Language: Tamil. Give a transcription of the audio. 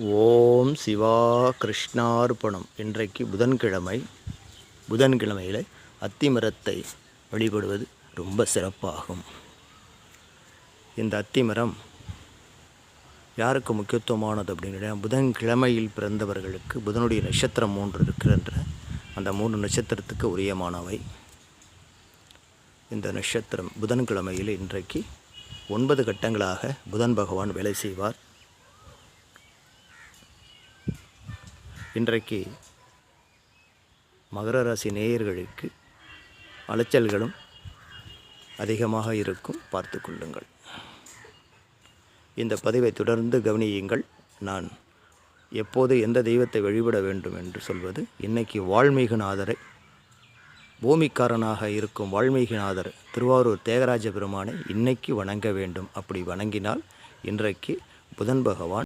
ஓம் சிவா கிருஷ்ணார்ப்பணம். இன்றைக்கு புதன்கிழமையில் அத்திமரத்தை வழிபடுவது ரொம்ப சிறப்பாகும். இந்த அத்திமரம் யாருக்கு முக்கியத்துவமானது அப்படின்னா, புதன்கிழமையில் பிறந்தவர்களுக்கு புதனுடைய நட்சத்திரம் 3 இருக்கின்ற அந்த 3 நட்சத்திரத்துக்கு உரியமானவை. இந்த நட்சத்திரம் புதன்கிழமையில் இன்றைக்கு 9 கட்டங்களாக புதன் பகவான் வேலை செய்வார். இன்றைக்கு மகர ராசி நேயர்களுக்கு அலைச்சல்களும் அதிகமாக இருக்கும், பார்த்து கொள்ளுங்கள். இந்த பதிவை தொடர்ந்து கவனியுங்கள். நான் எப்போது எந்த தெய்வத்தை வழிபட வேண்டும் என்று சொல்வது, இன்னைக்கு வால்மீகிநாதரை, பூமிக்காரனாக இருக்கும் வால்மீகிநாதர் திருவாரூர் தியாகராஜ பெருமானை இன்னைக்கு வணங்க வேண்டும். அப்படி வணங்கினால் இன்றைக்கு புதன் பகவான்